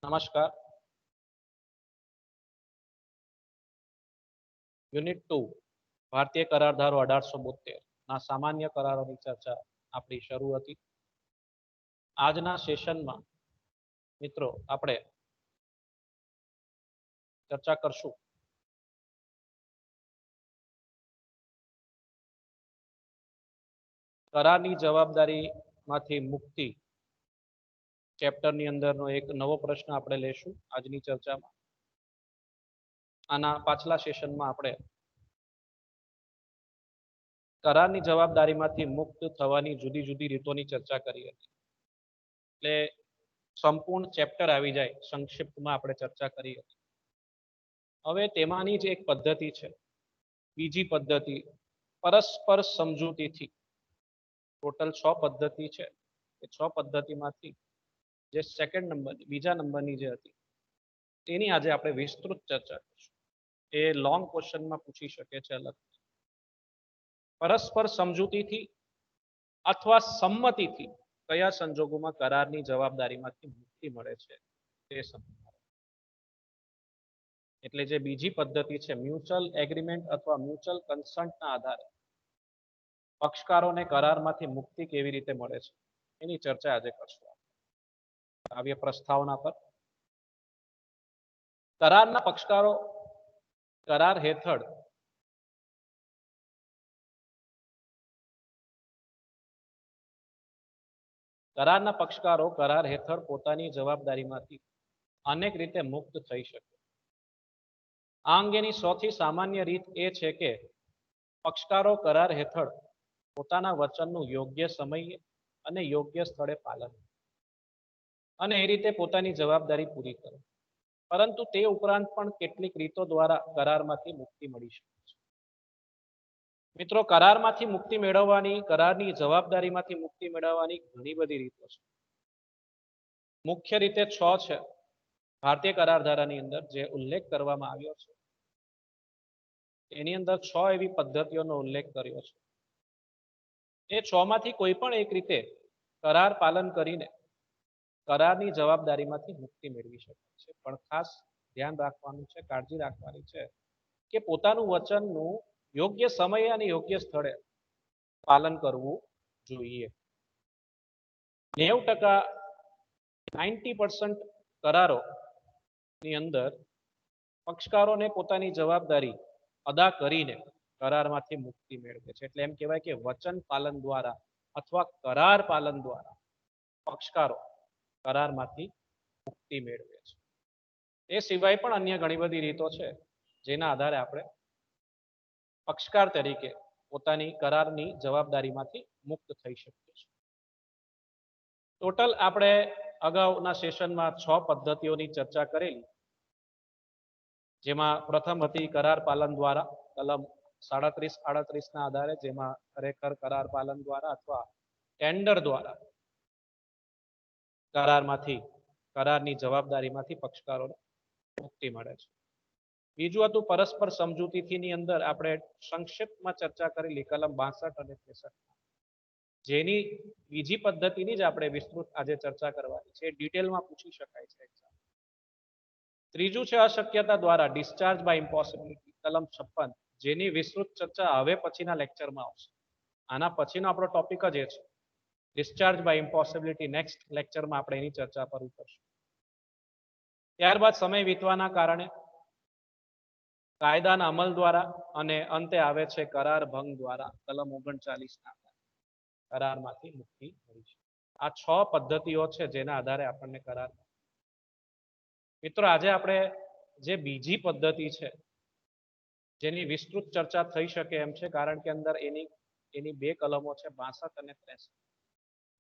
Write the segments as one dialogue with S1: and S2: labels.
S1: નમસ્કાર. યુનિટ 2 ભારતીય કરાર ધારો 1872 ના સામાન્ય કરારોની ચર્ચા આપણી શરૂ હતી. આજના સેશનમાં મિત્રો આપણે ચર્ચા કરશું કરારની જવાબદારીમાંથી મુક્તિ ચેપ્ટરની અંદરનો એક નવો પ્રશ્ન આપણે લેશું આજની ચર્ચામાં. આના પાછલા સેશનમાં આપણે કરારની જવાબદારીમાંથી મુક્ત થવાની જુદી જુદી રીતોની ચર્ચા કરી હતી. એટલે સંપૂર્ણ ચેપ્ટર આવી જાય સંક્ષિપ્તમાં આપણે ચર્ચા કરી હતી. હવે તેમાંની જ એક પદ્ધતિ છે, બીજી પદ્ધતિ પરસ્પર સમજૂતીથી. ટોટલ 6 પદ્ધતિ છે. એ 6 પદ્ધતિમાંથી જે સેકન્ડ નંબરની બીજા નંબરની જે હતી તેની આજે આપણે વિસ્તૃત ચર્ચા કરીશું. એ લોંગ ક્વેશ્ચનમાં પૂછી શકે છે અલગ. પરસ્પર સમજૂતીથી અથવા સંમતિથી કયા સંજોગોમાં કરારની જવાબદારીમાંથી મુક્તિ મળે છે તે સમજવું. એટલે જે બીજી પદ્ધતિ છે મ્યુચ્યુઅલ એગ્રીમેન્ટ અથવા મ્યુચ્યુઅલ કન્સન્ટના આધારે પક્ષકારોને કરારમાંથી મુક્તિ કેવી રીતે મળે છે એની ચર્ચા આજે કરશું. કાવ્ય પ્રસ્તાવના પર કરારના પક્ષકારો કરાર હેઠળ કરારના પક્ષકારો કરાર હેઠળ પોતાની જવાબદારીમાંથી અનેક રીતે મુક્ત થઈ શકે. આ અંગેની સૌથી સામાન્ય રીત એ છે કે પક્ષકારો કરાર હેઠળ પોતાના વચનનું યોગ્ય સમયે અને યોગ્ય સ્થળે પાલન અને એ રીતે પોતાની જવાબદારી પૂરી કરે. પરંતુ તે ઉપરાંત પણ કેટલીક રીતો દ્વારા કરારમાંથી મુક્તિ મળી શકે છે. મિત્રો, કરારમાંથી મુક્તિ મેળવવાની, કરારની જવાબદારીમાંથી મુક્તિ મેળવવાની ઘણી બધી રીતો છે. મુખ્ય રીતે 6 છે ભારતીય કરાર ધારાની અંદર જે ઉલ્લેખ કરવામાં આવ્યો છે. એની અંદર 6 એવી પદ્ધતિઓનો ઉલ્લેખ કર્યો છે. એ 6 માંથી કોઈ પણ એક રીતે કરાર પાલન કરીને કરારની જવાબદારીમાંથી મુક્તિ મેળવી શકે છે. પણ ખાસ ધ્યાન રાખવાનું છે, કાળજી રાખવાની છે કે પોતાનું વચનનું યોગ્ય સમયે અને યોગ્ય સ્થળે પાલન કરવું જોઈએ. 90% કરારો ની અંદર પક્ષકારોને પોતાની જવાબદારી અદા કરીને કરારમાંથી મુક્તિ મેળવે છે. એટલે એમ કહેવાય કે વચન પાલન દ્વારા અથવા કરાર પાલન દ્વારા પક્ષકારો કરારમાંથી મુક્તિ મેળવે છે. એ સિવાય પણ અન્ય ઘણી બધી રીતો છે જેના આધારે આપણે પક્ષકાર તરીકે પોતાની કરારની જવાબદારીમાંથી મુક્ત થઈ શકીએ છીએ. ટોટલ આપણે અગાઉના સેશનમાં 6 પદ્ધતિઓની ચર્ચા કરેલી, જેમાં પ્રથમ હતી કરાર પાલન દ્વારા કલમ 37-38 ના આધારે, જેમાં ખરેખર કરાર પાલન દ્વારા અથવા ટેન્ડર દ્વારા કરારની જવાબદારીમાંથી પક્ષકારોને મુક્તિ મળે છે. બીજું હતું પરસ્પર સમજૂતીની અંદર આપણે સંક્ષિપ્તમાં ચર્ચા કરેલી કલમ 62 અને 63, જેની બીજી પદ્ધતિની જ આપણે વિસ્તૃત આજે ચર્ચા કરવાની છે. ડિટેલમાં પૂછી શકાય છે એક્ઝામ. ત્રીજું છે અશક્યતા દ્વારા ડિસ્ચાર્જ બાય ઇમ્પોસિબિલિટી કલમ 56, જેની વિસ્તૃત ચર્ચા હવે પછીના લેક્ચરમાં આવશે. આના પછીનો આપણો ટોપિક જ એ છે ડિસ્ચાર્જ બાય ઇમ્પોસિબિલિટી. નેક્સ્ટ લેક્ચરમાં આપણે એની ચર્ચા પર કરશું. ત્યારબાદ સમય વીતવાના કારણે કાયદાના અમલ દ્વારા અને અંતે આવે છે કરાર ભંગ દ્વારા કલમ 39 ના કરારમાંથી મુક્તિ મળી છે. આ 6 પદ્ધતિઓ છે જેના આધારે આપણને કરાર. મિત્રો, આજે આપણે જે બીજી પદ્ધતિ છે જેની વિસ્તૃત ચર્ચા થઈ શકે એમ છે, કારણ કે અંદર એની 2 કલમો છે 62 અને 63.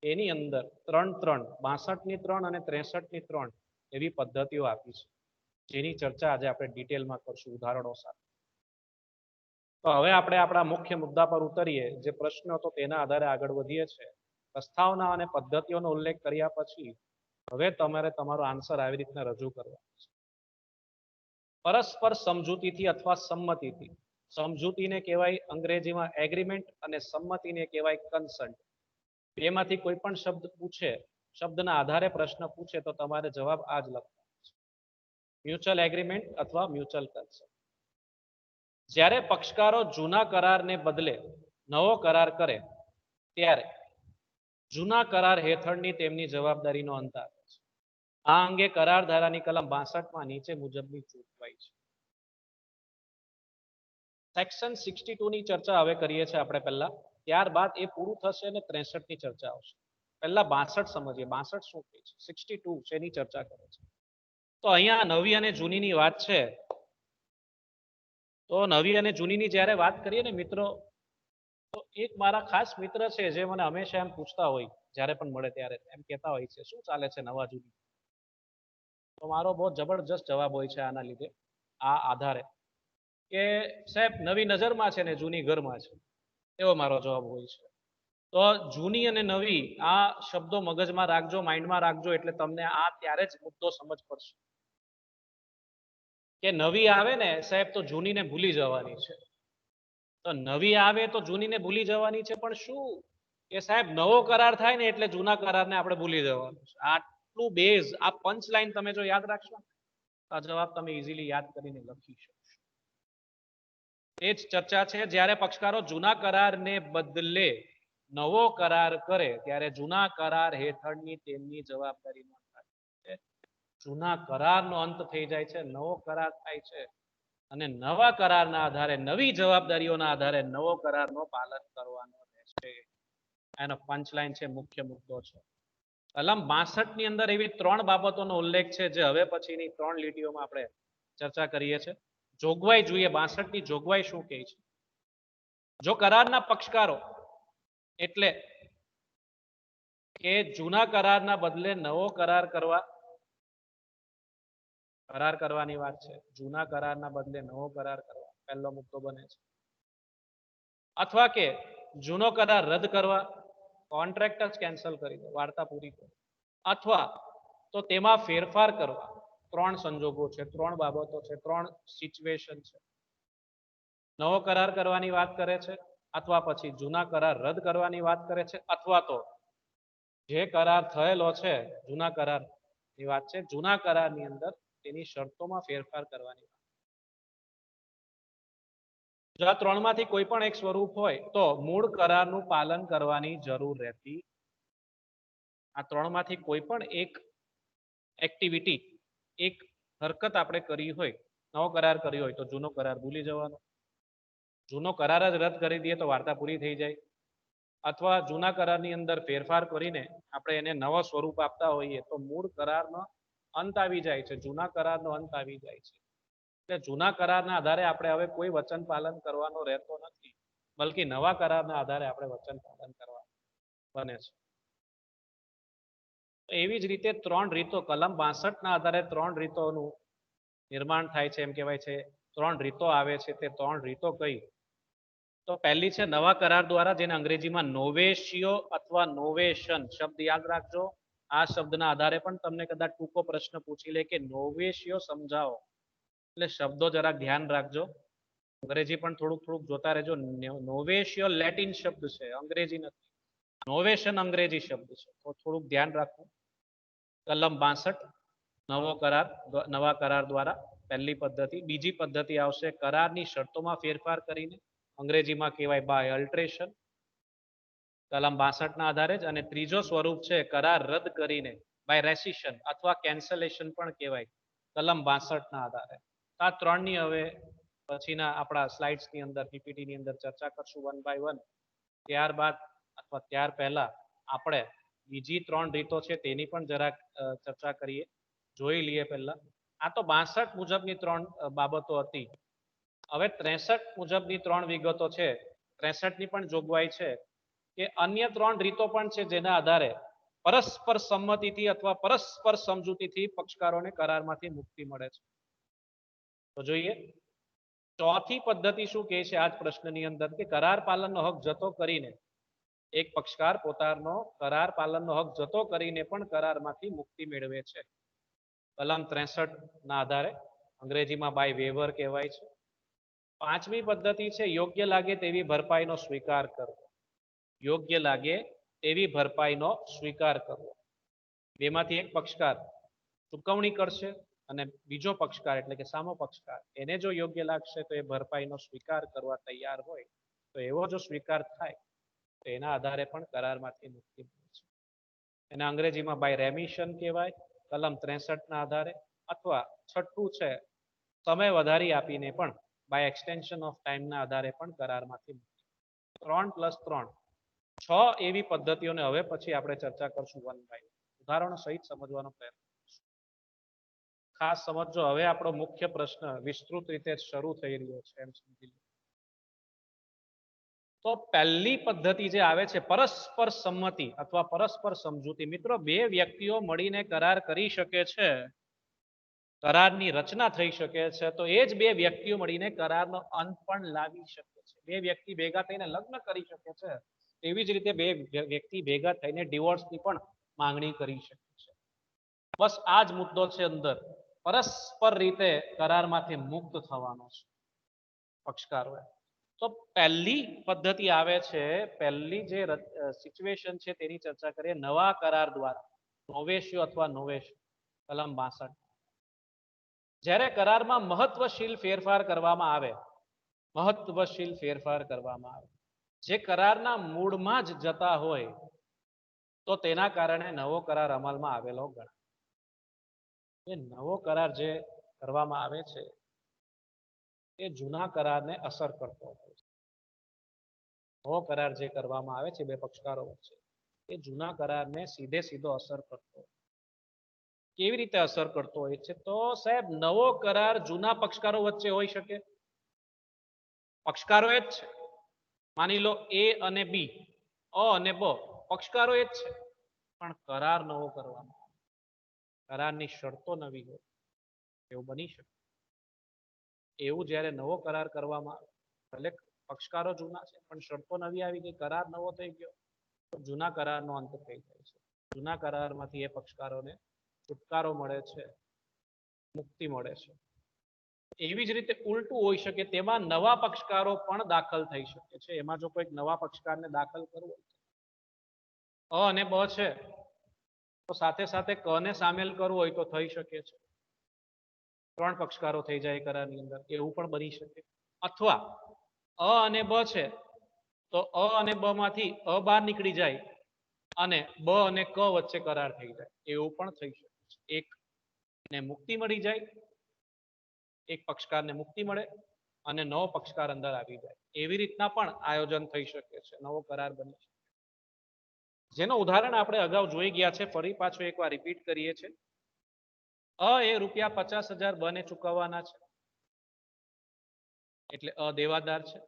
S1: એની અંદર 62ની 3 અને 63ની 3 એવી પદ્ધતિઓ આપી છે, જેની ચર્ચા આજે આપણે ડિટેલમાં કરશું ઉદાહરણો સાથે. તો હવે આપણે આપણા મુખ્ય મુદ્દા પર ઉતરીએ. જે પ્રશ્ન હતો તેના આધારે આગળ વધીએ છીએ. પ્રસ્તાવના અને પદ્ધતિઓનો ઉલ્લેખ કર્યા પછી હવે તમારે તમારો આન્સર આવી રીતના રજૂ કરવાનો છે. પરસ્પર સમજૂતીથી અથવા સંમતિથી. સમજૂતીને કહેવાય અંગ્રેજીમાં એગ્રીમેન્ટ અને સંમતિને કહેવાય કન્સન્ટ. બેમાંથી કોઈ પણ શબ્દ પૂછે, શબ્દના આધારે પ્રશ્ન પૂછે તો તમારે જવાબ આ જ લખવાનો છે. મ્યુચ્યુઅલ એગ્રીમેન્ટ અથવા મ્યુચ્યુઅલ કન્સન્ટ. જ્યારે પક્ષકારો જૂના કરારને બદલે નવો કરાર કરે ત્યારે જૂના કરાર હેઠળની તેમની જવાબદારીનો અંત આવે છે. આ અંગે કરાર ધારાની કલમ 62 નીચે મુજબની જોગવાઈ છે. સેક્શન 62 ની ચર્ચા હવે કરીએ છીએ આપણે પહેલા, ત્યારબાદ એ પૂરું થશે અને 63 ની ચર્ચા આવશે. પહેલા 62 સમજીએ. 62 શું કહે છે? 62 શેની ચર્ચા કરે છે? તો અહીંયા નવી અને જૂનીની વાત છે. તો નવી અને જૂનીની જ્યારે વાત કરીએ ને મિત્રો, તો એક મારા ખાસ મિત્ર છે જે મને હંમેશા એમ પૂછતા હોય, જ્યારે પણ મળે ત્યારે એમ કહેતા હોય છે, શું ચાલે છે નવા જૂની? તો મારો બહુ જબરજસ્ત જવાબ હોય છે આના લીધે, આ આધારે, કે સાહેબ નવી નજરમાં છે ને જૂની ઘરમાં છે, એવો મારો જવાબ હોય છે. તો જૂની અને નવી આ શબ્દો મગજમાં રાખજો, માઇન્ડમાં રાખજો, એટલે તમને આ ત્યારે જ મુદ્દો સમજ પડશે કે નવી આવે ને સાહેબ તો જૂનીને ભૂલી જવાની છે. તો નવી આવે તો જૂનીને ભૂલી જવાની છે, પણ શું કે સાહેબ નવો કરાર થાય ને એટલે જૂના કરારને આપણે ભૂલી જવાનું છે. આટલું બેઝ, આ પંચ લાઈન તમે જો યાદ રાખશો, આ જવાબ તમે ઇઝીલી યાદ કરીને લખી શકશો. એ જ ચર્ચા છે. જ્યારે પક્ષકારો જૂના કરારને બદલે નવો કરાર કરે ત્યારે જૂના કરાર હેઠળની તેમની જવાબદારીનો અંત છે. જૂના કરારનો અંત થઈ જાય છે, નવો કરાર થાય છે, અને નવા કરારના આધારે, નવી જવાબદારીઓના આધારે નવો કરારનો પાલન કરવાનો રહેશે. એનો પંચલાઈન છે, મુખ્ય મુદ્દો છે. કલમ 62 ની અંદર એવી 3 બાબતોનો ઉલ્લેખ છે જે હવે પછીની 3 લીટીઓમાં આપણે ચર્ચા કરીએ છીએ. જોગવાઈ જોઈએ. 62 ની જોગવાઈ શું કહે છે? જો કરારના પક્ષકારો એટલે કે જૂના કરારના બદલે નવો કરાર કરવાની વાત છે. જૂના કરારના બદલે નવો કરાર કરવા પહેલો મુદ્દો બને છે. અથવા કે જૂનો કરાર રદ કરવા, કોન્ટ્રાક્ટ જ કેન્સલ કરી દો, વાર્તા પૂરી કરો, અથવા તો તેમાં ફેરફાર કરવા. 3 સંજોગો છે, 3 બાબતો છે, 3 સિચ્યુએશન છે. નવો કરાર કરવાની વાત કરે છે, અથવા પછી જૂના કરાર રદ કરવાની વાત કરે છે, અથવા તો જે કરાર થયેલો છે જૂના કરારની વાત છે, જૂના કરારની અંદર તેની શરતોમાં ફેરફાર કરવાની. જો આ 3 માંથી કોઈ પણ એક સ્વરૂપ હોય તો મૂળ કરારનું પાલન કરવાની જરૂર રહેતી. આ 3 માંથી કોઈ પણ એક એક્ટિવિટી, એક હરકત આપણે કરી હોય, નવો કરાર કર્યો હોય, તો જૂનો કરાર ભૂલી જવાનો. જૂનો કરાર જ રદ કરી દઈએ તો વાર્તા પૂરી થઈ જાય. અથવા જૂના કરારની અંદર ફેરફાર કરીને આપણે એને નવો સ્વરૂપ આપતા હોઈએ તો મૂળ કરારનો અંત આવી જાય છે, જૂના કરારનો અંત આવી જાય છે. એટલે જૂના કરારના આધારે આપણે હવે કોઈ વચન પાલન કરવાનો રહેતો નથી, બલકી નવા કરારના આધારે આપણે વચન પાલન કરવા બને છે. એવી જ રીતે 3 રીતો, કલમ 62 ના આધારે 3 રીતોનું નિર્માણ થાય છે, એમ કહેવાય છે. 3 રીતો આવે છે. તે 3 રીતો કઈ? તો પહેલી છે નવા કરાર દ્વારા, જેને અંગ્રેજીમાં નોવેશિયો અથવા નોવેશન શબ્દ યાદ રાખજો. આ શબ્દના આધારે પણ તમને કદાચ ટૂંકો પ્રશ્ન પૂછી લે કે નોવેશિયો સમજાવો, એટલે શબ્દો જરાક ધ્યાન રાખજો. અંગ્રેજી પણ થોડુંક જોતા રહેજો. નોવેશિયો લેટિન શબ્દ છે, અંગ્રેજી નથી. નોવેશન અંગ્રેજી શબ્દ છે, તો થોડુંક ધ્યાન રાખવું. કલમ 62 નવો કરાર, નવા કરાર દ્વારા પહેલી પદ્ધતિ. બીજી પદ્ધતિ આવશે કરારની શરતોમાં ફેરફાર કરીને, અંગ્રેજીમાં કહેવાય બાય અલ્ટરેશન, કલમ 62 ના આધારે જ. અને ત્રીજો સ્વરૂપ છે કરાર રદ કરીને, બાય રેસિશન અથવા કેન્સલેશન પણ કહેવાય, કલમ 62 ના આધારે. આ 3 ની હવે પછીના આપણા સ્લાઇડ્સ ની અંદર, પીપીટી ની અંદર ચર્ચા કરશું વન બાય વન. ત્યારબાદ અથવા ત્યાર પહેલા આપણે બીજી 3 રીતો છે તેની પણ જરાક ચર્ચા કરીએ, જોઈ લઈએ પહેલા. આ તો 62 મુજબની 3 બાબતો હતી. હવે 63 મુજબની 3 વિગતો છે. 63 ની પણ જોગવાઈ છે કે અન્ય 3 રીતો પણ છે જેના આધારે પરસ્પર સંમતિથી અથવા પરસ્પર સમજૂતીથી પક્ષકારોને કરારમાંથી મુક્તિ મળે છે. તો જોઈએ ચોથી પદ્ધતિ શું કહે છે આ જ પ્રશ્નની અંદર, કે કરાર પાલનનો હક જતો કરીને એક પક્ષકાર પોતાનો કરાર પાલનનો હક જતો કરીને પણ કરારમાંથી મુક્તિ મેળવે છે. કલમ 63 ના આધારે, અંગ્રેજીમાં બાય વેવર કહેવાય છે. પાંચમી પદ્ધતિ છે યોગ્ય લાગે તેવી ભરપાઈનો સ્વીકાર કરવો. યોગ્ય લાગે તેવી ભરપાઈનો સ્વીકાર કરવો. બેમાંથી એક પક્ષકાર ચૂકવણી કરશે અને બીજો પક્ષકાર એટલે કે સામો પક્ષકાર એને જો યોગ્ય લાગશે તો એ ભરપાઈનો સ્વીકાર કરવા તૈયાર હોય તો એવો જો સ્વીકાર થાય તો એના આધારે પણ કરારમાંથી મુક્તિ મળે છે. એને અંગ્રેજીમાં બાય રેમિશન કહેવાય કલમ 63 ના આધારે, અથવા છઠ્ઠું છે સમય વધારી આપીને પણ બાય એક્સટેન્શન ઓફ ટાઈમના આધારે પણ કરારમાંથી મુક્તિ. 3+3 6 એવી પદ્ધતિઓને હવે પછી આપણે ચર્ચા કરશું વન બાય ઉદાહરણો સહિત સમજવાનો પ્રયત્ન કરશું. ખાસ સમજો, હવે આપણો મુખ્ય પ્રશ્ન વિસ્તૃત રીતે શરૂ થઈ રહ્યો છે એમ સમજી લો. તો પહેલી પદ્ધતિ જે આવે છે પરસ્પર સંમતિ અથવા પરસ્પર સમજૂતી. મિત્રો, બે વ્યક્તિઓ મળીને કરાર કરી શકે છે, કરારની રચના થઈ શકે છે, તો એ જ બે વ્યક્તિઓ મળીને કરારનો અંત પણ લાવી શકે છે. બે વ્યક્તિ ભેગા થઈને લગ્ન કરી શકે છે, તેવી જ રીતે બે વ્યક્તિ ભેગા થઈને ડિવોર્સની પણ માંગણી કરી શકે છે. બસ આ જ મુદ્દો છે અંદર, પરસ્પર રીતે કરારમાંથી મુક્ત થવાનો છે પક્ષકારોએ. તો પહેલી પદ્ધતિ આવે છે, પહેલી જે સિચ્યુએશન છે તેની ચર્ચા કરીએ. નવા કરાર દ્વારા નોવેશ્યો અથવા નોવેશ્યો કલમ 62. જ્યારે કરારમાં મહત્વશીલ ફેરફાર કરવામાં આવે, મહત્વશીલ ફેરફાર કરવામાં આવે જે કરારના મૂળમાં જ જતા હોય તો તેના કારણે નવો કરાર અમલમાં આવેલો ગણાય. એ નવો કરાર જે કરવામાં આવે છે એ જૂના કરારને અસર કરતો હોય છે. નવો કરાર જે કરવામાં આવે છે બે પક્ષકારો વચ્ચે એ જૂના કરારને સીધે સીધો અસર કરતો હોય. કેવી રીતે અસર કરતો હોય છે? તો સાહેબ, નવો કરાર જૂના પક્ષકારો વચ્ચે હોઈ શકે. પક્ષકારો એ જ છે. માની લો એ અને બી, અ અને બ પક્ષકારો એ જ છે, પણ કરાર નવો કરવામાં આવે, કરારની શરતો નવી હોય એવું બની શકે. એવું જ્યારે નવો કરાર કરવામાં આવે, ભલે પક્ષકારો જૂના છે પણ શરતો નવી આવી ગઈ, કરાર નવો થઈ ગયો, તો જૂના કરારનો અંત થઈ જાય છે. જૂના કરારમાંથી એ પક્ષકારોને છુટકારો મળે છે, મુક્તિ મળે છે. એવી જ રીતે ઉલટું હોઈ શકે, તેમાં નવા પક્ષકારો પણ દાખલ થઈ શકે છે. એમાં જો કોઈક નવા પક્ષકારને દાખલ કરવો અ અને બ છે તો સાથે સાથે ક ને સામેલ કરવું હોય તો થઈ શકે છે. 3 પક્ષકારો થઈ જાય કરારની અંદર, એવું પણ બની શકે. અથવા અ અને બ છે તો અ અને બ માંથી અ બહાર નીકળી જાય અને બ અને ક વચ્ચે કરાર થઈ જાય, એવું પણ થઈ શકે છે. એક ને મુક્તિ મળી જાય, એક પક્ષકારને મુક્તિ મળે અને નવો પક્ષકાર અંદર આવી જાય, એવી રીતના પણ આયોજન થઈ શકે છે, નવો કરાર બની શકે. જેનું ઉદાહરણ આપણે અગાઉ જોઈ ગયા છે, ફરી પાછો એકવાર રિપીટ કરીએ છીએ. અ એ ₹50,000 બ ને ચૂકવવાના છે, એટલે અ દેવાદાર છે,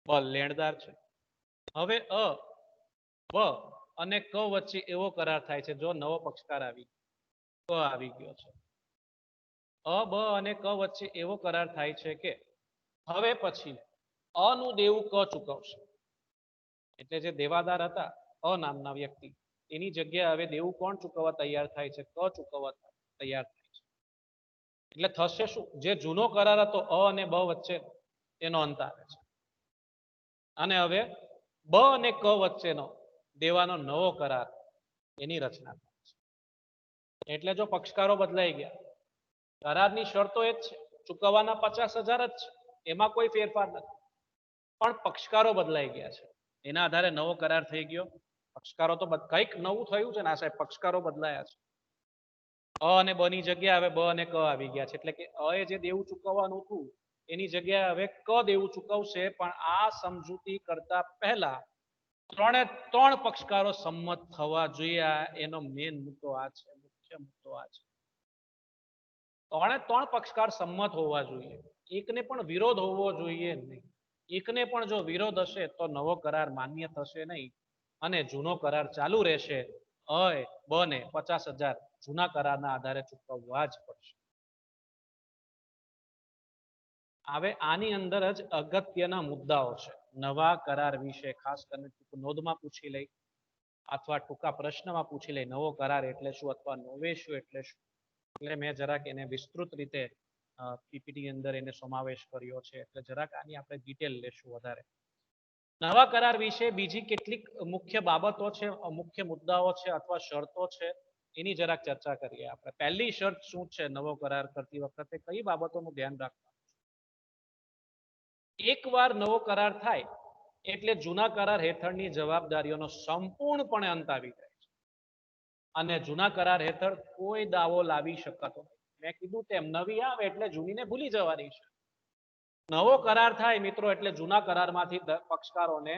S1: બ લેણદાર છે. હવે અ, બ અને ક વચ્ચે એવો કરાર થાય છે, જો નવો પક્ષકાર આવી ગયો છે. અ, બ અને ક વચ્ચે એવો કરાર થાય છે કે હવે પછી અ નું દેવું ક ચૂકવશે. એટલે જે દેવાદાર હતા અ નામના વ્યક્તિ, એની જગ્યાએ હવે દેવું કોણ ચૂકવવા તૈયાર થાય છે? ક ચૂકવવા તૈયાર થાય છે. એટલે થશે શું? જે જૂનો કરાર હતો અ અને બ વચ્ચે, એનો અંત આવે છે અને હવે બ અને ક વચ્ચેનો દેવાનો નવો કરાર, એની રચના થાય છે. એટલે જો પક્ષકારો બદલાઈ ગયા, કરારની શરતો એ જ છે, ચૂકવવાના 50,000 જ છે, એમાં કોઈ ફેરફાર નથી, પણ પક્ષકારો બદલાઈ ગયા છે, એના આધારે નવો કરાર થઈ ગયો. પક્ષકારો તો કંઈક નવું થયું છે ને આ સાહેબ, પક્ષકારો બદલાયા છે. અ અને બ ની જગ્યાએ હવે બ અને ક આવી ગયા છે, એટલે કે અ એ જે દેવું ચૂકવવાનું હતું એની જગ્યાએ હવે ક દેવું ચૂકવશે. પણ આ સમજૂતી કરતા પહેલા 3 પક્ષકારો સંમત થવા જોઈએ. એનો મેઇન મુદ્દો આ છે, મુખ્ય મુદ્દો આ છે. 3 પક્ષકાર સંમત હોવા જોઈએ, એકને પણ વિરોધ હોવો જોઈએ નહીં. એકને પણ જો વિરોધ હશે તો નવો કરાર માન્ય થશે નહીં અને જૂનો કરાર ચાલુ રહેશે. અ, બ ને 50,000 જૂના કરારના આધારે ચૂકવવા જ પડશે. હવે આની અંદર જ અગત્યના મુદ્દાઓ છે નવા કરાર વિશે, ખાસ કરીને નોંધમાં પૂછી લઈ અથવા ટૂંકા પ્રશ્નમાં પૂછી લઈ, નવો કરાર એટલે શું અથવા નોવેશ્યો એટલે શું. એટલે મેં જરાક એને વિસ્તૃત રીતે પીપીટી અંદર એને સમાવેશ કર્યો છે, એટલે જરાક આની આપણે ડિટેલ લેશું વધારે. નવા કરાર વિશે બીજી કેટલીક મુખ્ય બાબતો છે, મુખ્ય મુદ્દાઓ છે અથવા શરતો છે, એની જરાક ચર્ચા કરીએ આપણે. પહેલી શરત શું છે નવો કરાર કરતી વખતે કઈ બાબતોનું ધ્યાન રાખવાનું? એકવાર નવો કરાર થાય એટલે જૂના કરાર હેઠળની જવાબદારીઓનો સંપૂર્ણપણે અંત આવી જાય છે અને જૂના કરાર હેઠળ કોઈ દાવો લાવી શકાતો નથી. મેં કીધું તેમ નવી આવે એટલે જૂનીને ભૂલી જવાની છે. નવો કરાર થાય મિત્રો એટલે જૂના કરારમાંથી પક્ષકારોને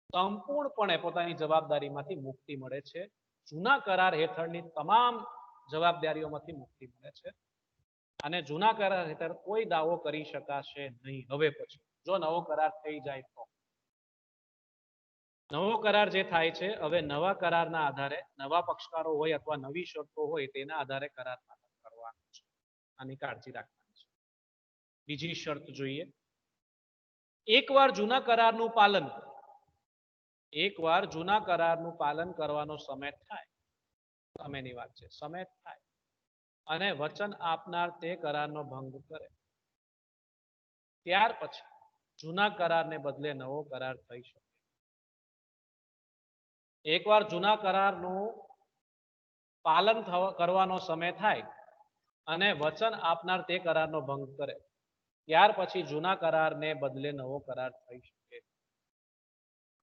S1: સંપૂર્ણપણે પોતાની જવાબદારીમાંથી મુક્તિ મળે છે. જૂના કરાર હેઠળની તમામ જવાબદારીઓમાંથી મુક્તિ મળે છે અને જૂના કરાર હેઠળ કોઈ દાવો કરી શકાશે નહીં. હવે પછી જો નવો કરાર થઈ જાય તો નવો કરાર જે થાય છે હવે નવા કરારના આધારે નવા પક્ષકારો હોય અથવા નવી શરતો હોય તેના આધારે કરાર પાલન કરવાનું છે. આની કાળજી રાખવાની છે. બીજી શરત જોઈએ. એકવાર જૂના કરારનું પાલન એકવાર જૂના કરારનું પાલન કરવાનો સમય થાય, સમયની વાત છે, સમય થાય અને વચન આપનાર તે કરારનો ભંગ કરે ત્યાર પછી જૂના કરારને બદલે નવો કરાર થઈ શકે. એકવાર જૂના કરારનું પાલન કરવાનો સમય થાય અને વચન આપનાર તે કરારનો ભંગ કરે ત્યાર પછી જૂના કરારને બદલે નવો કરાર થઈ શકે.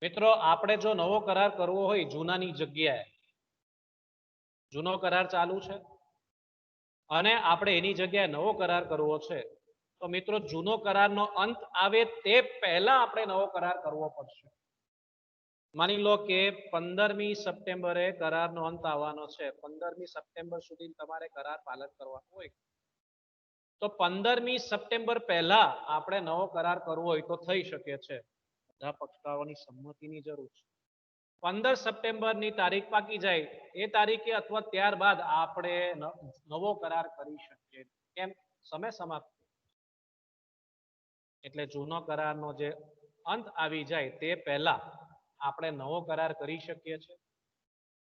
S1: મિત્રો આપણે જો નવો કરાર કરવો હોય જૂનાની જગ્યાએ, જૂનો કરાર ચાલુ છે અને આપણે એની જગ્યાએ નવો કરાર કરવો છે તો મિત્રો જૂનો કરારનો અંત આવે તે પહેલા આપણે નવો કરાર કરવો પડશે. માની લો કે 15મી સપ્ટેમ્બરે કરારનો અંત આવવાનો છે. 15મી સપ્ટેમ્બર સુધી તમારે કરાર પાલન કરવાનું હોય તો 15મી સપ્ટેમ્બર પહેલા આપણે નવો કરાર કરવો હોય તો થઈ શકે છે. બધા પક્ષકારોની સંમતિની જરૂર છે. 15 સપ્ટેમ્બરની તારીખ પાકી જાય એ તારીખે અથવા ત્યારબાદ આપણે નવો કરાર કરી શકીએ. કેમ? સમય સમાપ્ત. એટલે જૂનો કરારનો જે અંત આવી જાય તે પહેલા આપણે નવો કરાર કરી શકીએ છીએ.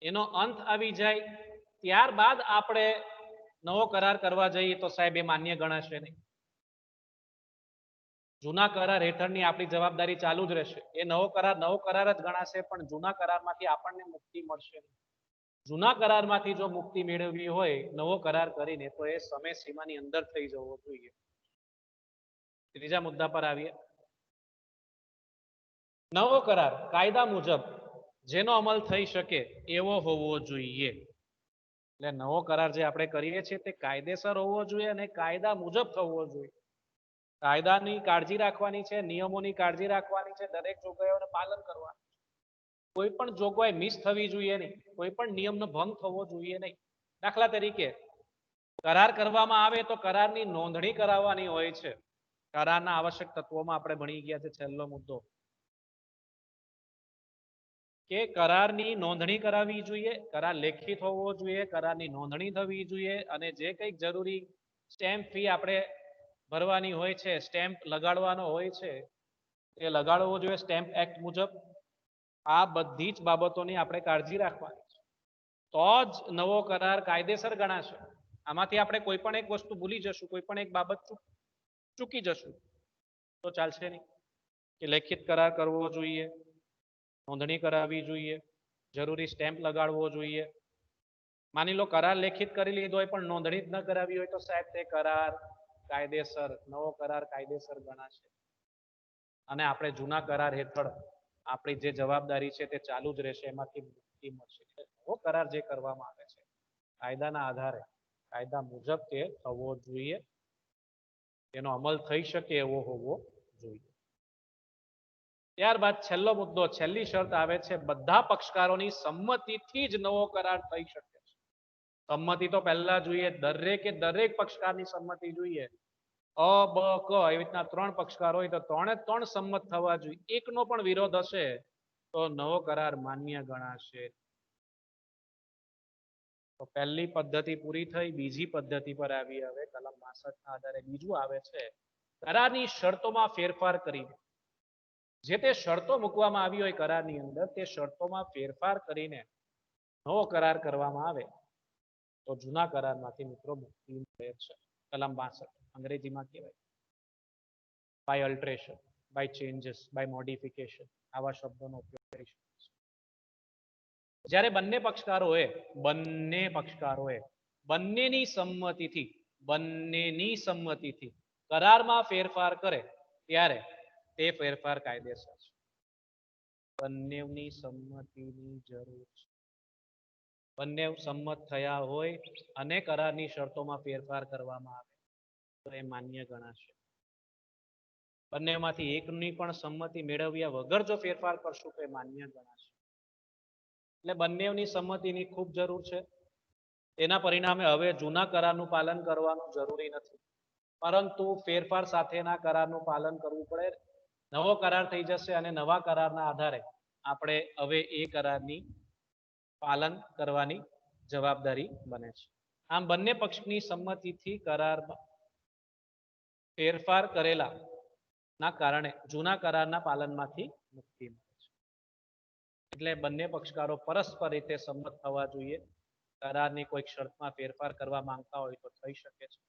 S1: એનો અંત આવી જાય ત્યારબાદ આપણે નવો કરાર કરવા જઈએ તો સાહેબ એ માન્ય ગણાશે નહીં. જૂના કરાર હેઠળની આપણી જવાબદારી ચાલુ જ રહેશે. એ નવો કરાર જ ગણાશે પણ જૂના કરારમાંથી આપણને મુક્તિ મળશે નહીં. જૂના કરારમાંથી જો મુક્તિ મેળવવી હોય નવો કરાર કરીને તો એ સમય સીમાની અંદર થઈ જવો જોઈએ. ત્રીજા મુદ્દા પર આવીએ. નવો કરાર કાયદા મુજબ જેનો અમલ થઈ શકે એવો હોવો જોઈએ. એટલે નવો કરાર જે આપણે કરીએ છીએ તે કાયદેસર હોવો જોઈએ અને કાયદા મુજબ થવો જોઈએ. કાયદાની કાળજી રાખવાની છે, નિયમોની કાળજી રાખવાની છે, દરેક જોગવાઈઓનું પાલન કરવાનું. કોઈ પણ જોગવાઈ મિસ થવી જોઈએ નહીં, કોઈ પણ નિયમનો ભંગ થવો જોઈએ નહીં. દાખલા તરીકે કરાર કરવામાં આવે તો કરારની નોંધણી કરાવવાની હોય છે. કરારના આવશ્યક તત્વોમાં આપણે ભણી ગયા છે. છેલ્લો મુદ્દો કે કરારની નોંધણી કરાવવી જોઈએ, કરાર લેખિત હોવો જોઈએ, કરારની નોંધણી થવી જોઈએ અને જે કંઈક જરૂરી સ્ટેમ્પ ફી આપણે ભરવાની હોય છે, સ્ટેમ્પ લગાડવાનો હોય છે એ લગાડવો જોઈએ સ્ટેમ્પ એક્ટ મુજબ. આ બધી જ બાબતોની આપણે કાળજી રાખવાની છે તો જ નવો કરાર કાયદેસર ગણાશે. આમાંથી આપણે કોઈ પણ એક વસ્તુ ભૂલી જશું, કોઈ પણ એક બાબત ચૂકી જશું તો ચાલશે નહીં. કે લેખિત કરાર કરવો જોઈએ, નોંધણી કરાવવી જોઈએ, જરૂરી સ્ટેમ્પ લગાડવો જોઈએ. માની લો કરાર લેખિત કરી લીધો હોય પણ નોંધણી જ ન કરાવી હોય તો સાહેબ તે કરાર કાયદેસર, નવો કરાર કાયદેસર ગણાશે અને આપણે જૂના કરાર હેઠળ આપણી જે જવાબદારી છે તે ચાલુ જ રહેશે, એમાંથી મુક્તિ મળશે. નવો કરાર જે કરવામાં આવે છે કાયદાના આધારે, કાયદા મુજબ તે થવો જોઈએ, તેનો અમલ થઈ શકે એવો હોવો જોઈએ. ત્યારબાદ છેલ્લો મુદ્દો, છેલ્લી શરત આવે છે બધા પક્ષકારોની સંમતિથી જ નવો કરાર થઈ શકે છે. સંમતિ તો પહેલા જોઈએ, દરેકે દરેક પક્ષકારની સંમતિ જોઈએ. અ, બ, ક એવી રીતના 3 પક્ષકાર હોય તો 3 સંમત થવા જોઈએ. એકનો પણ વિરોધ હશે તો નવો કરાર માન્ય ગણાશે. તો પહેલી પદ્ધતિ પૂરી થઈ. બીજી પદ્ધતિ પર આવી. હવે કલમ 62 ના આધારે બીજું આવે છે કરારની શરતોમાં ફેરફાર કરીને. જે તે શરતો મૂકવામાં આવી હોય કરારની અંદર તે શરતોમાં ફેરફાર કરીને નવો કરાર કરવામાં આવે તો જૂના કરારમાંથી મિત્રો મુક્તિ મળે છે. કલમ 62 અંગ્રેજીમાં કહેવાય by alteration, by changes, by modification, આવા શબ્દોનો ઉપયોગ કરી શકે છે. જ્યારે બંને પક્ષકારોએ બંનેની સંમતિથી કરારમાં ફેરફાર કરે ત્યારે તે ફેરફાર કાયદેસર છે. બંનેની સંમતિની જરૂર છે. બંને સંમત થયા હોય અને કરારની શરતોમાં ફેરફાર કરવામાં આવે તો એ માન્ય ગણાશે. બંનેમાંથી એકની પણ સંમતિ મેળવ્યા વગર જો ફેરફાર કરશું તો એ માન્ય ગણાશે. એટલે બંનેની સંમતિની ખૂબ જરૂર છે. તેના પરિણામે હવે જૂના કરારનું પાલન કરવાનું જરૂરી નથી, પરંતુ ફેરફાર સાથેના કરારનું પાલન કરવું પડે. નવો કરાર થઈ જશે અને નવા કરારના આધારે આપણે હવે એ કરારની પાલન કરવાની જવાબદારી બને છે. આમ બંને પક્ષની સંમતિથી કરારમાં ફેરફાર કરેલા ના કારણે જૂના કરારના પાલનમાંથી મુક્તિ મળે છે. એટલે બંને પક્ષકારો પરસ્પર રીતે સંમત થવા જોઈએ. કરારની કોઈક શરતમાં ફેરફાર કરવા માંગતા હોય તો થઈ શકે છે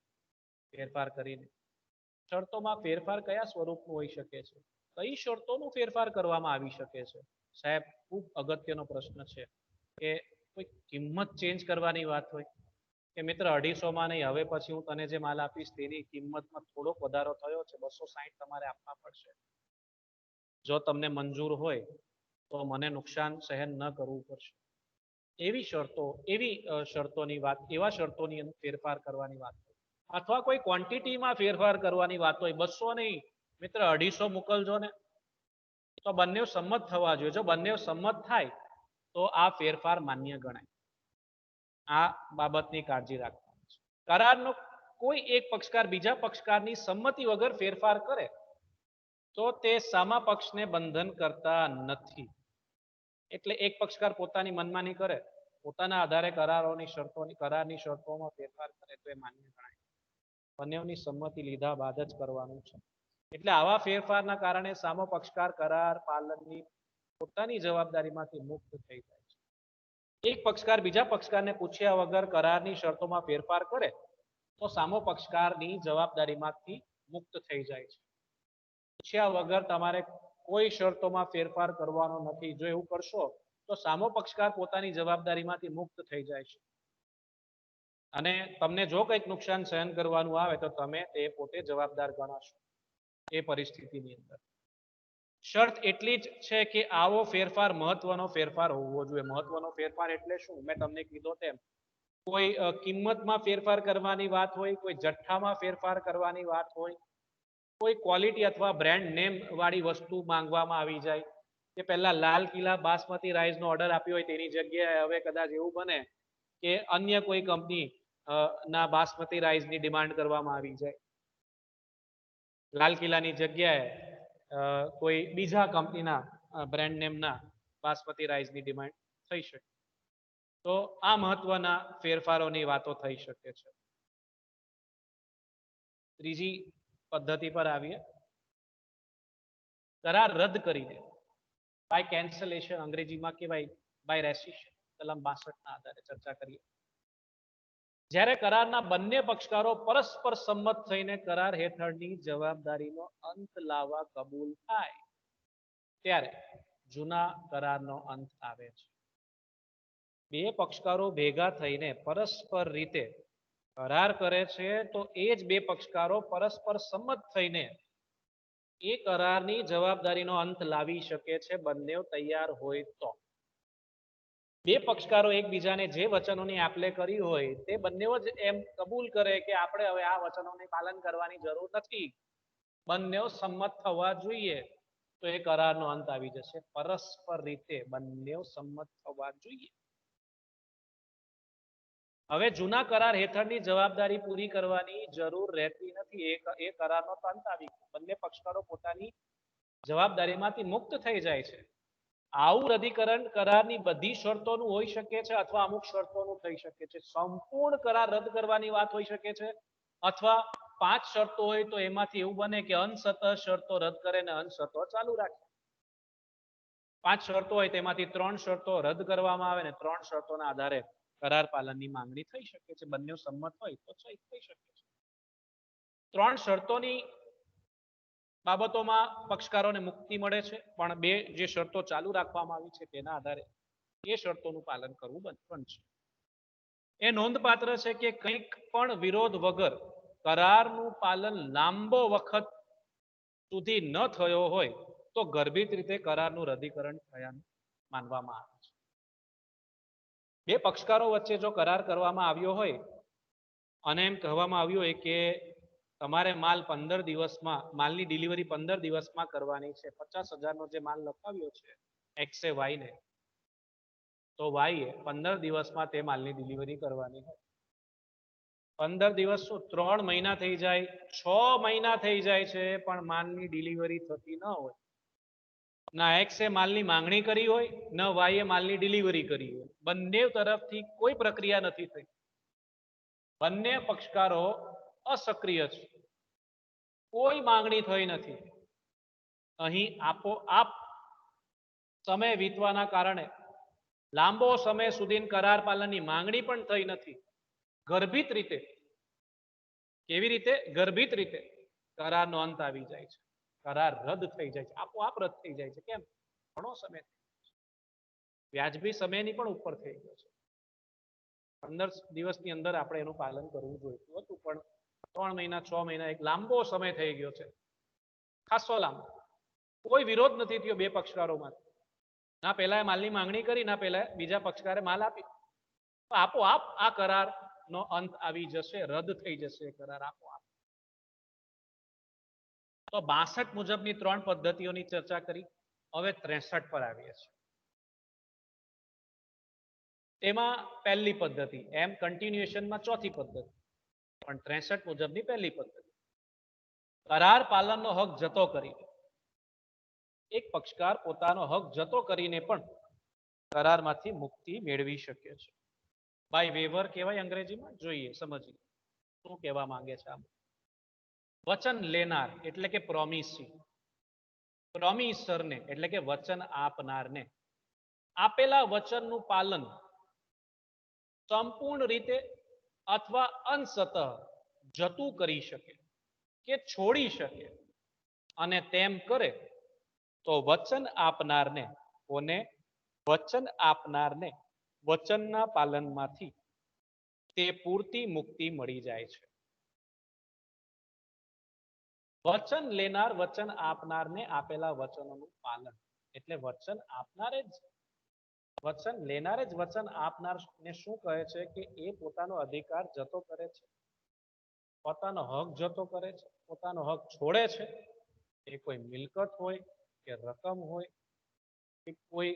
S1: ફેરફાર કરીને. શરતોમાં ફેરફાર કયા સ્વરૂપનું હોઈ શકે છે? કઈ શરતોનું ફેરફાર કરવામાં આવી શકે છે? સાહેબ, ખૂબ અગત્યનો પ્રશ્ન છે કે કોઈ કિંમત ચેન્જ કરવાની વાત હોય કે મિત્ર 250 નહીં, હવે પછી હું તને જે માલ આપીશ તેની કિંમતમાં થોડોક વધારો થયો છે, 260 તમારે આપવા પડશે. જો તમને મંજૂર હોય તો મને નુકસાન સહન ન કરવું પડશે. એવી શરતોની વાત, એવા શરતોની ફેરફાર કરવાની વાત હોય, અથવા કોઈ ક્વોન્ટિટીમાં ફેરફાર કરવાની વાત હોય. 200 નહીં મિત્ર, 250 મોકલજો ને, તો બંને સંમત થવા જોઈએ. જો બંને સંમત થાય તો આ ફેરફાર માન્ય ગણાય. આ બાબતની કાળજી રાખવાની છે. કરારનો કોઈ એક પક્ષકાર બીજા પક્ષકારની સંમતિ વગર ફેરફાર કરે તો તે સામા પક્ષને બંધન કરતા નથી. એટલે એક પક્ષકાર પોતાની મનમાની કરે, પોતાના આધારે કરારની શરતોમાં ફેરફાર કરે તો એ માન્ય ગણાય. બંનેની સંમતિ લીધા બાદ જ કરવાનું છે. એટલે આવા ફેરફારના કારણે સામો પક્ષકાર કરાર પાલનની પોતાની જવાબદારીમાંથી મુક્ત થઈ જાય છે. એક પક્ષકાર બીજા પક્ષકારને પૂછ્યા વગર કરારની શરતોમાં ફેરફાર કરે તો સામો પક્ષકારની જવાબદારીમાંથી મુક્ત થઈ જાય છે. પૂછ્યા વગર તમારે કોઈ શરતોમાં ફેરફાર કરવાનો નથી. જો એવું કરશો તો સામો પક્ષકાર પોતાની જવાબદારીમાંથી મુક્ત થઈ જાય છે અને તમને જો કંઈક નુકસાન સહન કરવાનું આવે તો તમે તે પોતે જવાબદાર ગણાશો એ પરિસ્થિતિની અંદર. શરત એટલી જ છે કે આવો ફેરફાર મહત્વનો ફેરફાર હોવો જોઈએ. મહત્વનો ફેરફાર એટલે શું? મેં તમને કીધું તેમ કોઈ કિંમતમાં ફેરફાર કરવાની વાત હોય, કોઈ જથ્થામાં ફેરફાર કરવાની વાત હોય, કોઈ ક્વોલિટી અથવા બ્રાન્ડ નેમ વાળી વસ્તુ માંગવામાં આવી જાય કે પહેલા લાલ કિલ્લા બાસમતી રાઈસનો ઓર્ડર આપ્યો હોય તેની જગ્યાએ હવે કદાચ એવું બને કે અન્ય કોઈ કંપની ના બાસમતી રાઈસની ડિમાન્ડ કરવામાં આવી જાય. લાલ કિલ્લાની જગ્યાએ કોઈ બીજા કંપનીના બ્રાન્ડ નેમના બાસમતી રાઈસની ડિમાન્ડ થઈ શકે. તો આ મહત્વના ફેરફારોની વાતો થઈ શકે છે. ત્રીજી પદ્ધતિ પર આવીએ. કરાર રદ કરીને બાય કેન્સલેશન, અંગ્રેજીમાં કહેવાય બાય રેસિશન, કલમ 62 ના આધારે ચર્ચા કરીએ. જ્યારે કરારના બંને પક્ષકારો પરસ્પર સંમત થઈને કરાર હેઠળની જવાબદારીનો અંત લાવવા કબૂલ થાય ત્યારે જૂના કરારનો અંત આવે છે. બે પક્ષકારો ભેગા થઈને પરસ્પર રીતે કરાર કરે છે તો એ જ બે પક્ષકારો પરસ્પર સંમત થઈને એ કરારની જવાબદારીનો અંત લાવી શકે છે, બંને તૈયાર હોય તો. બે પક્ષકારો એકબીજાને જે વચનોની આપલે કરી હોય તે બંને જ એમ કબૂલ કરે કે આપણે હવે આ વચનોને પાલન કરવાની જરૂર નથી, બંને સંમત થવા જોઈએ, તો એ કરારનો અંત આવી જશે. પરસ્પર રીતે બંને સંમત થવા જોઈએ. હવે જૂના કરાર હેઠળની જવાબદારી પૂરી કરવાની જરૂર રહેતી નથી. એ કરારનો અંત આવી ગયો. બંને પક્ષકારો પોતાની જવાબદારીમાંથી મુક્ત થઈ જાય છે. આવું રદીકરણ કરારની બધી શરતોનું હોઈ શકે છે અથવા અમુક શરતોનું થઈ શકે છે. સંપૂર્ણ કરાર રદ કરવાની વાત હોઈ શકે છે અથવા 5 શરતો હોય તો એમાંથી એવું બને કે અંશતઃ શરતો રદ કરે ને અંશતઃ ચાલુ રાખે. 5 શરતો હોય તેમાંથી 3 શરતો રદ કરવામાં આવે ને 3 શરતોના આધારે કરાર પાલનની માંગણી થઈ શકે છે. બંને સંમત હોય તો થઈ શકે છે. 3 શરતોની બાબતોમાં પક્ષકારોને મુક્તિ મળે છે, પણ બે જે શરતો ચાલુ રાખવામાં આવી છે તેના આધારે એ શરતોનું પાલન કરવું પણ છે. એ નોંધપાત્ર છે કે કંઈક પણ વિરોધ વગર કરારનું પાલન લાંબો વખત સુધી ન થયો હોય તો ગર્ભિત રીતે કરારનું રદ્દીકરણ થયાનું માનવામાં આવે છે. બે પક્ષકારો વચ્ચે જો કરાર કરવામાં આવ્યો હોય અને એમ કહેવામાં આવ્યું હોય કે તમારે માલ 15 દિવસમાં માલની ડિલિવરી 15 દિવસમાં કરવાની છે, 50,000નો જે માલ લખાવ્યો છે એક્સે વાયને, તો વાયએ 15 દિવસમાં તે માલની ડિલિવરી કરવાની હોય. 15 દિવસ શું 3 મહિના થઈ જાય, 6 મહિના થઈ જાય છે પણ માલની ડિલિવરી થતી ન હોય. ના એક્સે માલની માંગણી કરી હોય ન વાયએ માલની ડિલિવરી કરી હોય. બંને તરફથી કોઈ પ્રક્રિયા નથી થઈ. બંને પક્ષકારો અસક્રિય છે, કોઈ માંગણી થઈ નથી. અહીં આપોઆપ સમય વીતવાના કારણે લાંબો સમય સુધી કરાર પાલનની માંગણી પણ થઈ નથી. ગર્ભિત રીતે, કેવી રીતે? ગર્ભિત રીતે કરારનો અંત આવી જાય છે, કરાર રદ થઈ જાય છે, આપોઆપ રદ થઈ જાય છે. કેમ? ઘણો સમય વ્યાજબી સમયની પણ ઉપર થઈ ગયો છે. 15 દિવસની અંદર આપણે એનું પાલન કરવું જોઈતું હતું, પણ 3 મહિના 6 મહિના એક લાંબો સમય થઈ ગયો છે, ખાસો લાંબો. કોઈ વિરોધ નથી થયો બે પક્ષકારોમાં. ના પહેલા માલની માંગણી કરી, ના પહેલા બીજા પક્ષકારે માલ આપી. આપોઆપ આ કરારનો અંત આવી જશે, રદ થઈ જશે કરાર આપોઆપ. તો 62 મુજબની 3 પદ્ધતિઓની ચર્ચા કરી. હવે 63 પર આવીએ છીએ. તેમાં પહેલી પદ્ધતિ, એમ કન્ટિન્યુએશનમાં ચોથી પદ્ધતિ, પણ 63 મુજબની પહેલી પદ્ધતિ. કરાર પાલનનો હક જતો કરીને એક પક્ષકાર પોતાનો હક જતો કરીને પણ કરારમાંથી મુક્તિ મેળવી શકે છે. બાય વેવર કહેવાય અંગ્રેજીમાં. જોઈએ, સમજીએ શું કહેવા માંગે છે. આમ વચન લેનાર એટલે કે પ્રોમિસી, પ્રોમિસરને એટલે કે વચન આપનારને આપેલા વચનનું પાલન સંપૂર્ણ રીતે અથવા અંશતઃ જતું કરી શકે કે છોડી શકે, અને તેમ કરે તો વચન આપનારને વચનના પાલનમાંથી તે પૂરતી મુક્તિ મળી જાય છે. વચન લેનાર વચન આપનારને આપેલા વચનોનું પાલન એટલે વચન આપનારે જ વચન લેનારે જ વચન આપનારને શું કહે છે કે એ પોતાનો અધિકાર જતો કરે છે, પોતાનો હક જતો કરે છે, પોતાનો હક છોડે છે. એ કોઈ મિલકત હોય કે રકમ હોય કે કોઈ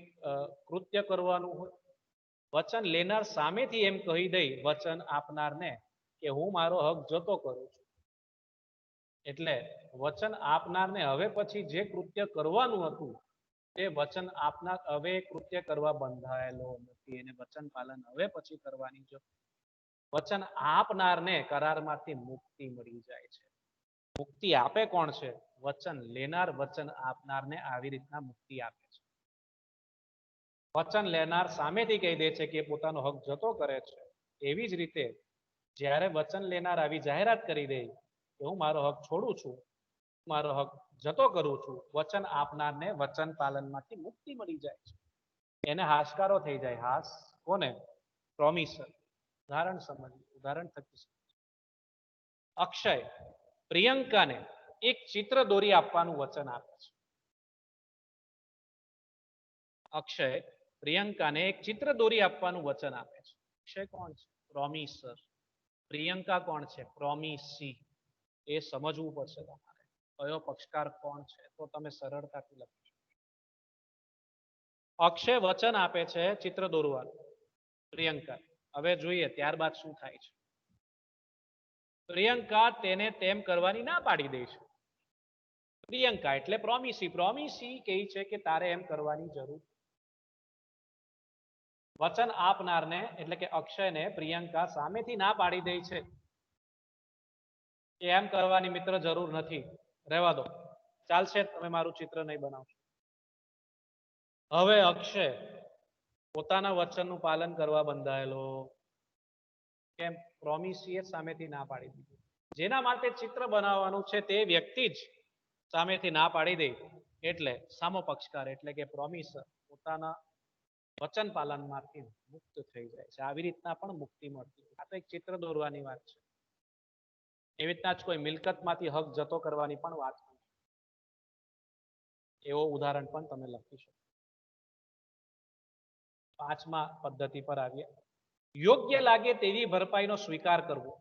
S1: કૃત્ય કરવાનું હોય. વચન લેનાર સામેથી એમ કહી દે વચન આપનારને કે હું મારો હક જતો કરું છું, એટલે વચન આપનારને હવે પછી જે કૃત્ય કરવાનું હતું તે વચન આપનાર હવે કૃત્ય કરવા બંધાયેલો નથી. એને વચન પાલન હવે પછી કરવાની જરૂર. વચન આપનારને કરારમાંથી મુક્તિ મળી જાય છે. મુક્તિ આપે કોણ છે? વચન લેનાર વચન આપનારને આવી રીતના મુક્તિ આપે છે. વચન લેનાર સામેથી કહી દે છે કે પોતાનો હક જતો કરે છે. એવી જ રીતે જ્યારે વચન લેનાર આવી જાહેરાત કરી દે કે હું મારો હક છોડું છું, મારો હક જતો કરું છું, વચન આપનારને વચન પાલનમાંથી મુક્તિ મળી જાય છે. એને હાશકારો થઈ જાય. હાશ કોને? પ્રોમિસર. ઉદાહરણ સમજીએ, ઉદાહરણ થકી. અક્ષય પ્રિયંકાને એક ચિત્ર દોરી આપવાનું વચન આપે છે. અક્ષય પ્રિયંકાને એક ચિત્ર દોરી આપવાનું વચન આપે છે. અક્ષય કોણ છે? પ્રોમિસર. પ્રિયંકા કોણ છે? પ્રોમિસી. એ સમજવું પડશે તમારે કયો પક્ષકાર કોણ છે, તો તમે સરળતાથી લખી શકો. અક્ષય વચન આપે છે ચિત્ર દોરવાનું પ્રિયંકા. હવે જોઈએ ત્યારબાદ શું થાય છે. પ્રિયંકા તેને તેમ કરવાની ના પાડી દે છે. પ્રિયંકા એટલે પ્રોમિસી. પ્રોમિસી કહે છે કે તારે એમ કરવાની જરૂર. વચન આપનારને એટલે કે અક્ષયને પ્રિયંકા સામેથી ના પાડી દે છે કે એમ કરવાની મિત્ર જરૂર નથી, રહેવા દો, ચાલશે, તમે મારું ચિત્ર નહીં બનાવશો. હવે અક્ષય પોતાના વચનનું પાલન કરવા બંધાયેલો. કેમ? પ્રોમિસી સામેથી ના પાડી દીધું. જેના માટે ચિત્ર બનાવવાનું છે તે વ્યક્તિ જ સામેથી ના પાડી દે એટલે સામો પક્ષકાર એટલે કે પ્રોમિસર પોતાના વચન પાલનમાંથી મુક્ત થઈ જાય છે. આવી રીતના પણ મુક્તિ મળતી. આ તો એક ચિત્ર દોરવાની વાત છે. એવી રીતના જ કોઈ મિલકતમાંથી હક જતો કરવાની પણ વાત છે. એવો ઉદાહરણ પણ તમે લખી શકો. પાંચમા પદ્ધતિ પર આવીએ. યોગ્ય લાગે તેવી ભરપાઈનો સ્વીકાર કરવો.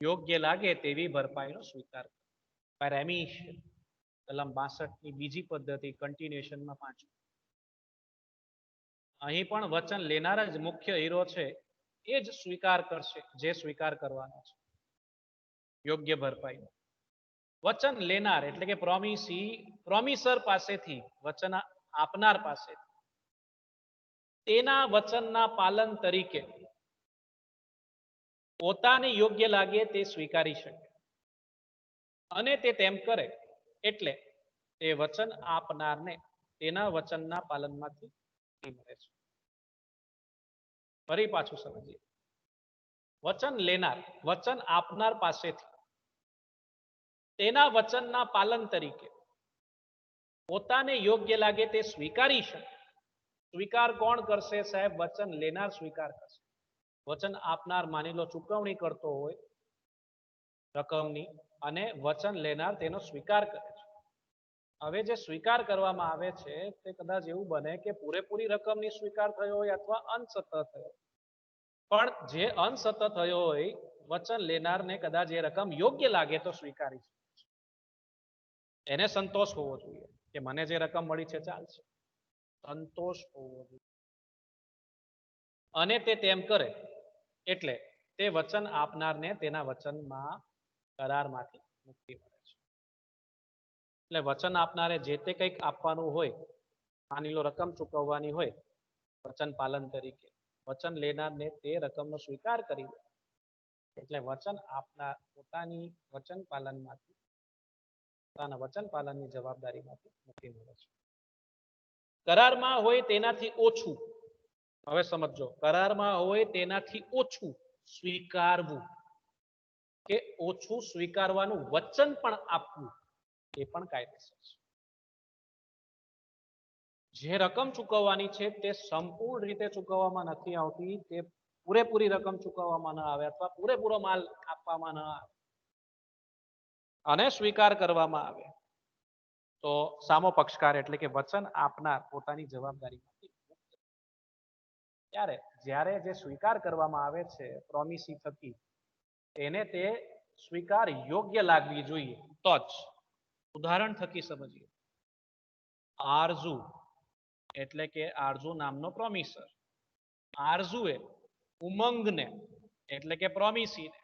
S1: યોગ્ય લાગે તેવી ભરપાઈનો સ્વીકાર કરવો. રેમિશન કલમ 62 ની બીજી પદ્ધતિ કન્ટિન્યુએશનમાં પાંચમું. અહીં પણ વચન લેનાર જ મુખ્ય હીરો છે. એ જ સ્વીકાર કરશે જે સ્વીકાર કરવાનો છે. યોગ્ય ભરપાઈ. વચન લેનાર એટલે કે પ્રોમિસર પાસેથી વચન આપનાર પાસે તેના વચનના પાલન તરીકે પોતાને યોગ્ય લાગે તે સ્વીકારી શકે અને તે તેમ કરે એટલે તે વચન આપનારને તેના વચનના પાલનમાંથી મળે છે. ફરી પાછું સમજીએ. વચન લેનાર વચન આપનાર પાસેથી તેના વચનના પાલન તરીકે પોતાને યોગ્ય લાગે તે સ્વીકારી શકે. સ્વીકાર કોણ કરશે સાહેબ? વચન લેનાર સ્વીકાર કરશે. વચન આપનાર માની લો ચૂકવણી કરતો હોય રકમની અને વચન લેનાર તેનો સ્વીકાર કરે છે. હવે જે સ્વીકાર કરવામાં આવે છે તે કદાચ એવું બને કે પૂરેપૂરી રકમની સ્વીકાર થયો હોય અથવા અંશતઃ થયો. પણ જે અંશતઃ થયો હોય વચન લેનારને કદાચ એ રકમ યોગ્ય લાગે તો સ્વીકારી શકે છે. એને સંતોષ હોવો જોઈએ કે મને જે રકમ મળી છે ચાલશે. સંતોષ હોવો જોઈએ. અને તે તેમ કરે એટલે તે વચન આપનારને તેના વચનમાં કરારમાંથી મુક્તિ મળે છે. એટલે વચન આપનારે જે તે કંઈક આપવાનું હોય, માની લો રકમ ચૂકવવાની હોય વચન પાલન તરીકે, વચન લેનારને તે રકમનો સ્વીકાર કરી દે એટલે વચન આપનાર પોતાની વચન પાલનમાંથી પોતાના વચન પાલનની જવાબદારીમાંથી મુક્તિ મળે છે. કરારમાં હોય તેનાથી ઓછું, હવે સમજો, કરારમાં હોય તેનાથી ઓછું સ્વીકારવું કે ઓછું સ્વીકારવાનું વચન પણ આપવું એ પણ કાયદેસર છે. જે રકમ ચૂકવવાની છે તે સંપૂર્ણ રીતે ચૂકવવામાં નથી આવતી, તે પૂરેપૂરી રકમ ચૂકવવામાં ન આવે અથવા પૂરેપૂરો માલ આપવામાં ન આવે અને સ્વીકાર કરવામાં આવે તો સામો પક્ષકાર એટલે કે વચન આપનાર પોતાની જવાબદારીમાંથી મુક્ત. ત્યારે જ્યારે જે સ્વીકાર કરવામાં આવે છે પ્રોમિસી થકી એને તે સ્વીકાર યોગ્ય લાગવી જોઈએ તો જ. ઉદાહરણ થકી સમજીએ. આરઝુ એટલે કે આરઝુ નામનો પ્રોમિસર, આરઝુએ ઉમંગને એટલે કે પ્રોમિસીને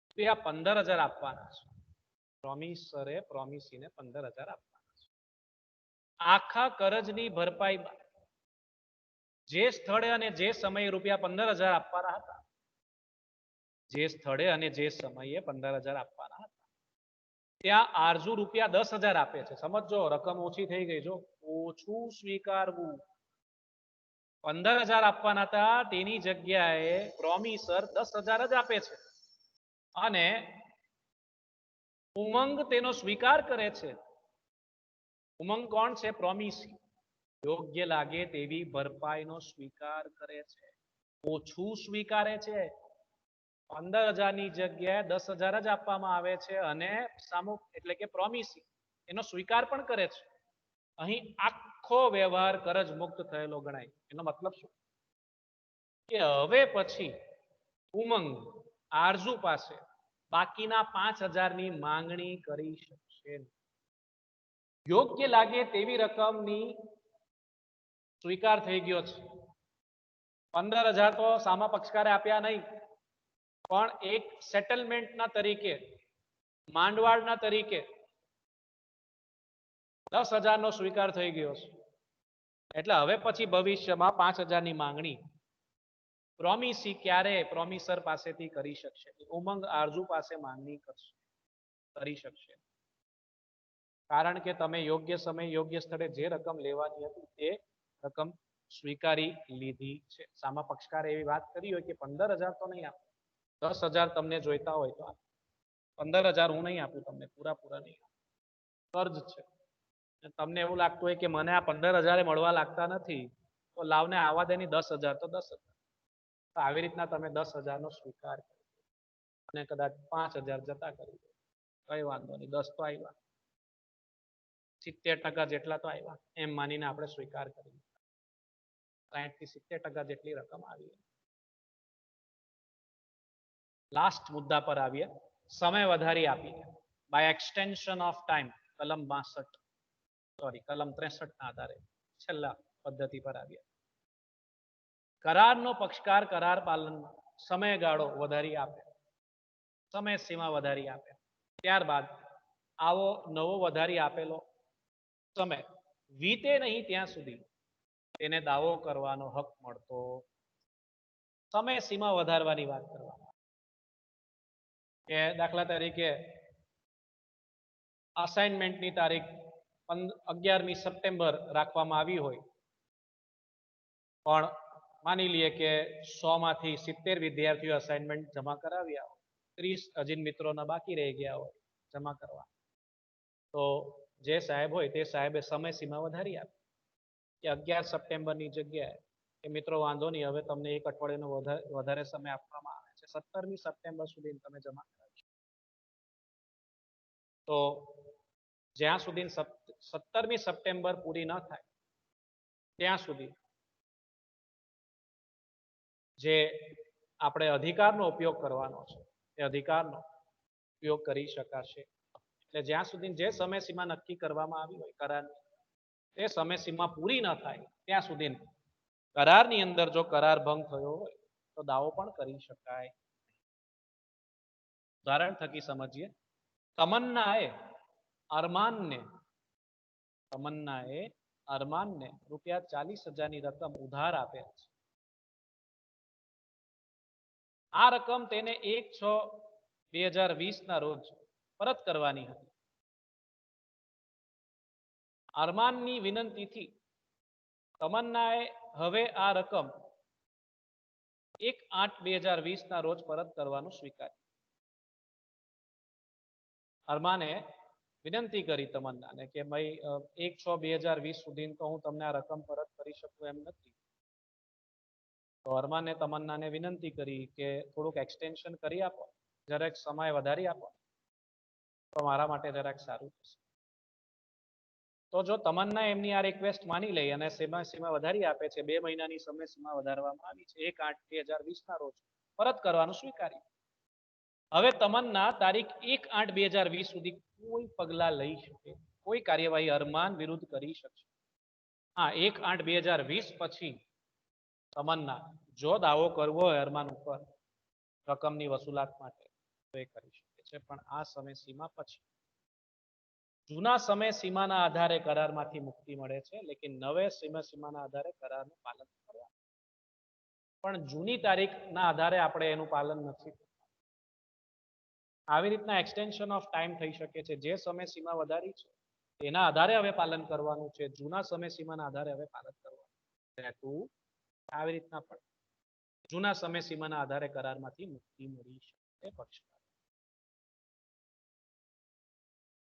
S1: રૂપિયા 15,000 આપવાના છે. પ્રોમિસરે પ્રોમિસીને 15,000 આપવાના છે. આખા કરજની ભરપાઈમાં જે સ્થળે અને જે સમયે રૂપિયા 15,000 આપવાના હતા, જે સ્થળે અને જે સમયે 15,000 આપવાના હતા ત્યાં આરઝુ રૂપિયા 10,000 આપે છે. સમજો રકમ ઓછી થઈ ગઈ. જો ઓછું સ્વીકારવું, 15,000 આપવાના હતા તેની જગ્યાએ પ્રોમિસર 10,000 જ આપે છે અને ઉમંગ તેનો સ્વીકાર કરે છે. ઉમંગ કોણ છે? પ્રોમિસી. યોગ્ય લાગે તેવી ભરપાઈનો સ્વીકાર કરે છે, ઓછું સ્વીકારે છે. 15,000 ની જગ્યાએ 10,000 જ આપવામાં આવે છે અને સામો એટલે કે પ્રોમિસી એનો સ્વીકાર પણ કરે છે. અહીં આખો વ્યવહાર કરજ મુક્ત થયેલો ગણાય. એનો મતલબ શું? કે હવે પછી ઉમંગ આરઝુ પાસે બાકીના 5,000 ની માંગણી કરી શકશે. યોગ્ય લાગે તેવી રકમની સ્વીકાર થઈ ગયો છે. 15,000 તો સામા પક્ષકારે આપ્યા નહીં, પણ એક સેટલમેન્ટના તરીકે, માંડવાળના તરીકે 10,000 નો સ્વીકાર થઈ ગયો છે. એટલે હવે પછી ભવિષ્યમાં 5,000 ની માંગણી પ્રોમિસી ક્યારે પ્રોમિસર પાસેથી કરી શકશે? ઉમંગ આરઝુ પાસે માંગણી કરી શકશે, કારણ કે તમે યોગ્ય સમય યોગ્ય સ્થળે જે રકમ લેવાની હતી તે રકમ સ્વીકારી લીધી છે. સામા પક્ષકારે એવી વાત કરી હોય કે 15,000 તો નહીં આપો, 10,000 તમને જોઈતા હોય તો 15,000 હું નહીં આપું તમને, પૂરા નહીં આપું, કર્જ છે. તમને એવું લાગતું હોય કે મને આ 15,000 મળવા લાગતા નથી, તો તો લાવને આવા દેની 10,000 તો 10,000. તો આવી રીતના તમે 10,000 નો સ્વીકાર કરો અને કદાચ 5,000 જતા કરી દો, કઈ વાંધો નહીં, 10 તો આવ્યા, 70% જેટલા તો આવ્યા એમ માનીને આપણે સ્વીકાર કરી 60 થી 70% જેટલી રકમ આવી. લાસ્ટ મુદ્દા પર આવીએ, સમય વધારી આપીને બાય એક્સટેન્શન ઓફ ટાઈમ, કલમ 63 ના આધારે છેલ્લા પદ્ધતિ પર આવીએ. કરારનો પક્ષકાર કરાર પાલન સમયગાળો વધારી આપે, સમય સીમા વધારી આપે, ત્યારબાદ આવો નવો વધારી આપેલો સમય વીતે નહીં ત્યાં સુધી તેને દાવો કરવાનો હક મળતો. સમય સીમા વધારવાની વાત કરવામાં કે દાખલા તરીકે અસાઇનમેન્ટની તારીખ 11મી સપ્ટેમ્બર રાખવામાં આવી હોય, પણ માની લઈએ કે 100 માંથી 70 વિદ્યાર્થીઓ અસાઇનમેન્ટ જમા કરાવ્યા હોય, 30 અજીન મિત્રોના બાકી રહી ગયા હોય જમા કરવા, તો જે સાહેબ હોય તે સાહેબે સમય સીમા વધારી આપી કે 11 સપ્ટેમ્બરની જગ્યાએ કે મિત્રો વાંધો નહીં, હવે તમને એક અઠવાડિયાનો વધારે સમય આપવામાં આવે છે, 17મી સપ્ટેમ્બર સુધી તમે જમા કરાવી. તો જ્યાં સુધી 17મી સપ્ટેમ્બર પૂરી ન થાય ત્યાં સુધી જે આપણે અધિકારનો ઉપયોગ કરવાનો છે એ અધિકારનો ઉપયોગ કરી શકાશે. એટલે જ્યાં સુધી જે સમય સીમા નક્કી કરવામાં આવી હોય કરારની, તે સમય સીમા પૂરી ન થાય ત્યાં સુધી કરારની અંદર જો કરાર ભંગ થયો હોય તો દાવો પણ કરી શકાય. ઉદાહરણ થકી સમજીએ. તમન્નાએ અરમાનને રૂપિયા 40,000ની રકમ ઉધાર આપે છે. આ રકમ તેને 1/6/2020 ના રોજ પરત કરવાની હતી. અરમાનની વિનંતીથી તમન્નાએ હવે આ રકમ 1/8/2020 ના રોજ પરત કરવાનું સ્વીકાર્યું. અરમાને વિનંતી કરી તમન્નાને કે ભાઈ 1/6/2020 સુધી તો હું તમને આ રકમ પરત કરી શકું એમ નથી. તો અરમાને તમન્નાને વિનંતી કરી કે થોડુંક એક્સટેન્શન કરી આપો, જરાક સમય વધારી આપો તો મારા માટે જરાક સારું થશે. તો જો તમન્ના એમની આ રિક્વેસ્ટ માની લઈ અને સમય સીમા વધારી આપે છે, 2 મહિનાની સમય સીમા વધારવામાં આવી છે, 1/8/2020 ના રોજ પરત કરવાનું સ્વીકાર્યું. હવે તમન્ના તારીખ 1/8/2020 સુધી કોઈ પગલા લઈ શકે, કોઈ કાર્યવાહી અરમાન વિરુદ્ધ કરી શકશે. હા, 1/8/2020 પછી તમન્ના જો દાવો કરવો હોય અરમાન ઉપર રકમની વસૂલાત માટે તો એ કરી શકે છે, પણ આ સમય સીમા પછી. જૂના સમય સીમાના આધારે કરારમાંથી મુક્તિ મળે છે, લેકિન નવે સમય સીમાના આધારે કરારનું પાલન કરવાનું. પણ જૂની તારીખના આધારે આપણે એનું પાલન નથી. આવી રીતના એક્સટેન્શન ઓફ ટાઈમ થઈ શકે છે. જે સમય સીમા વધારી છે એના આધારે હવે પાલન કરવાનું છે, જૂના સમય સીમાના આધારે હવે પાલન કરવાનું રહેતું. આવી રીતના પણ જૂના સમય સીમાના આધારે કરારમાંથી મુક્તિ મળી શકે પક્ષકાર.